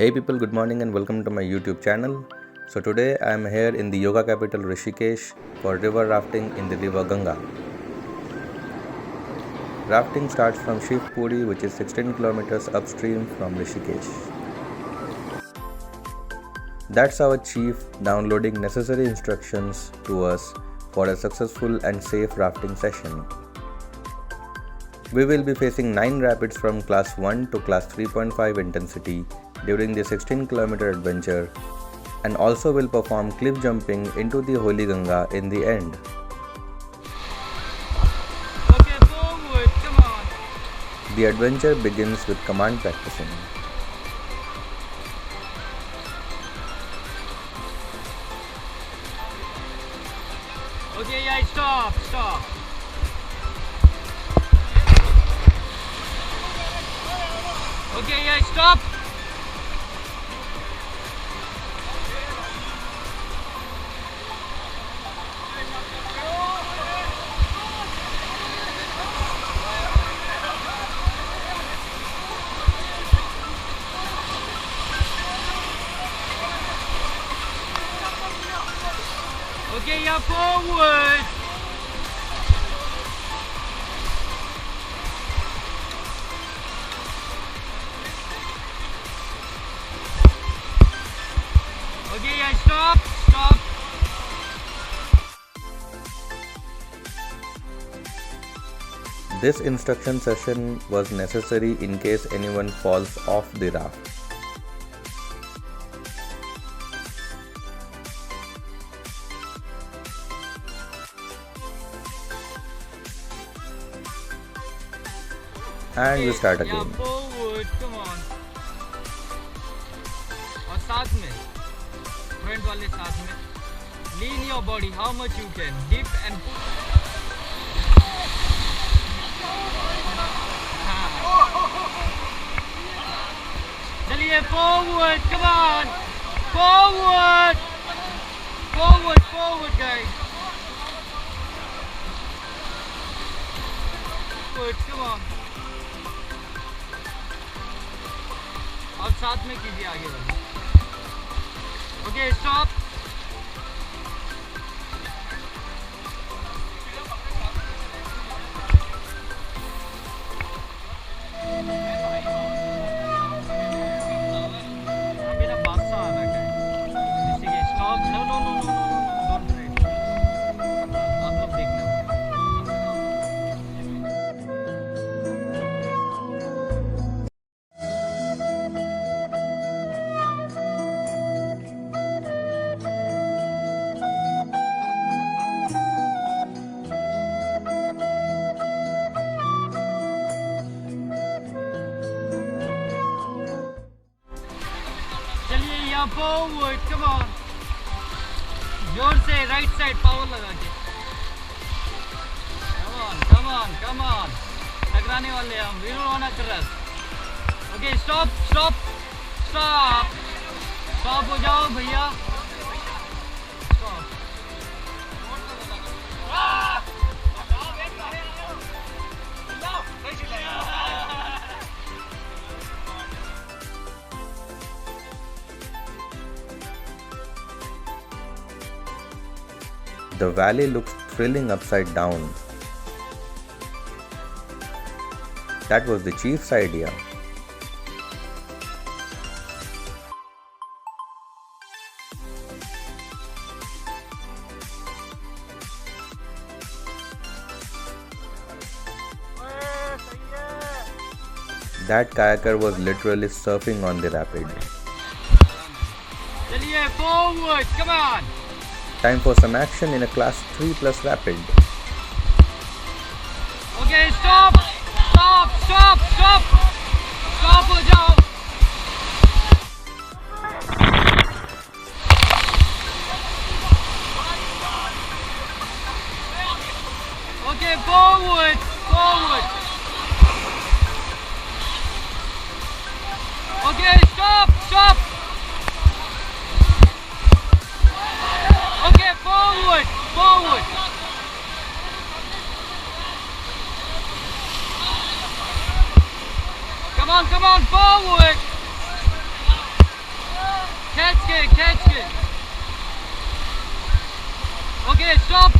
Hey people, good morning and welcome to my YouTube channel. So today I am here in the yoga capital Rishikesh for river rafting in the river Ganga. Rafting starts from Shivpuri, which is 16 kilometers upstream from Rishikesh. That's our chief downloading necessary instructions to us for a successful and safe rafting session. We will be facing 9 rapids from class 1 to class 3.5 intensity during the 16-kilometer adventure, and also will perform cliff jumping into the Holy Ganga in the end. Okay, forward, come on. The adventure begins with command practicing. Okay, yeah, stop. Okay, yeah, stop. Okay, yeah, forward. Okay, yeah, stop. This instruction session was necessary in case anyone falls off the raft. And we start Yeah, again. forward, come on. और साथ में, front वाले साथ में. Lean your body, how much you can. Dip and push. चलिए forward, come on. Forward, guys. Forward, come on. और साथ में कीजिए आगे बढ़ो. Okay, stop. मेरा बादशाह आ रहा है. Rishikesh, stop. No, don't break. आप लोग देखना. चलिए यहाँ forward, come on. जोर से right side power लगा के. Come on. टकराने वाले हम. We don't wanna crash. Okay, stop. Stop हो जाओ भैया. Stop. The valley looks thrilling upside down. That was the chief's idea. That kayaker was literally surfing on the rapid. चलिए forward, come on. Time for some action in a class 3 plus rapid. Okay, stop. Stop हो जाओ. Okay, forward. Okay, stop. Okay, forward. Come on, forward. catch के. Okay, stop.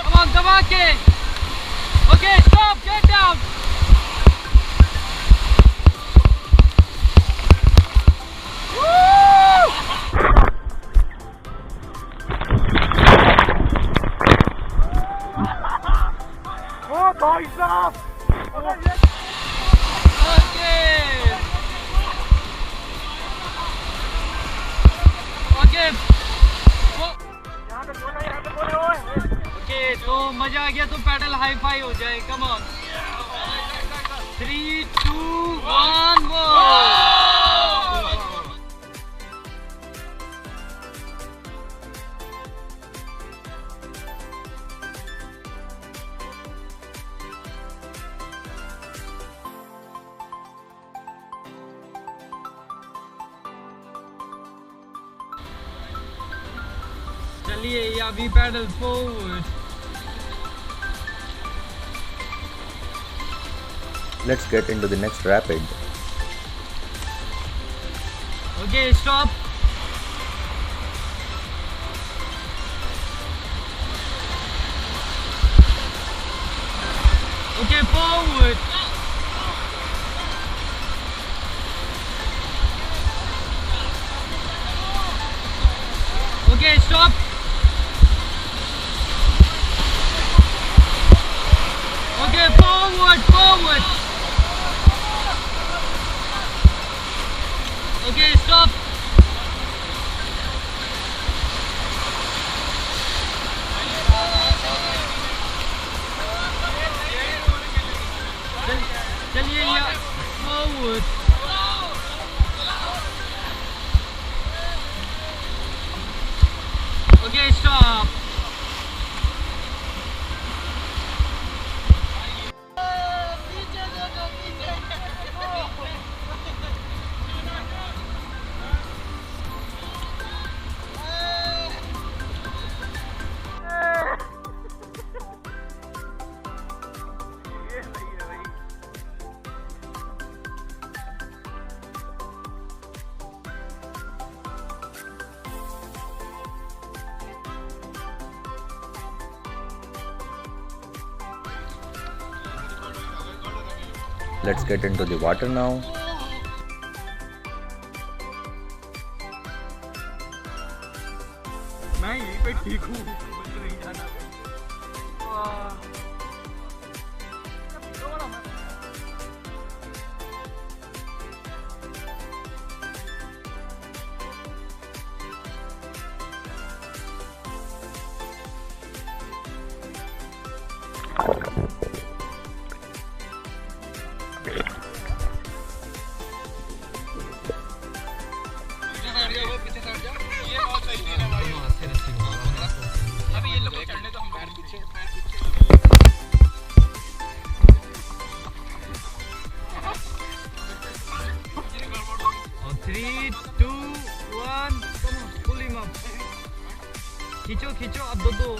Come on, दबा के. Okay, stop. Get down. Okay. Okay, तो मजा आ गया तो pedal hi fi हो जाए. Come on. 3, 2, 1, go. चलिए या we pedal forward. Let's get into the next rapid. Okay, stop. Okay, forward. Okay, stop. Okay, forward. Okay, stop. चलिए या forward. Okay, stop. Let's get into the water now. मैं यहीं पे ठीक हूँ, मुझे नहीं जाना। Three, two, one, come on, pull him up. खींचो अब दो.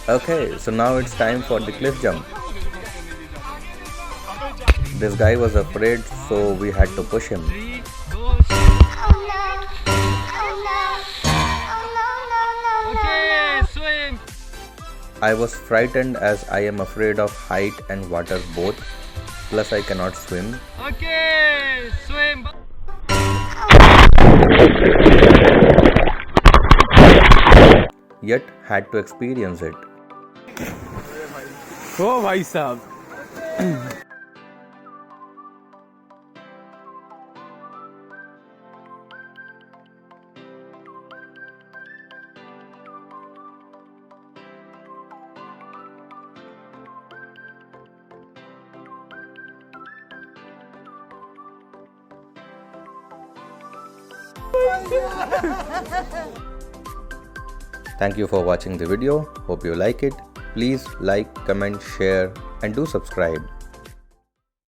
Okay, so now it's time for the cliff jump. This guy was afraid, so we had to push him. 3, go. Okay, swim. I was frightened as I am afraid of height and water both, plus I cannot swim. Okay, swim. Yet had to experience it. ओ भाई साहब, Thank you for watching the video. Hope you like it. Please like, comment, share and do subscribe.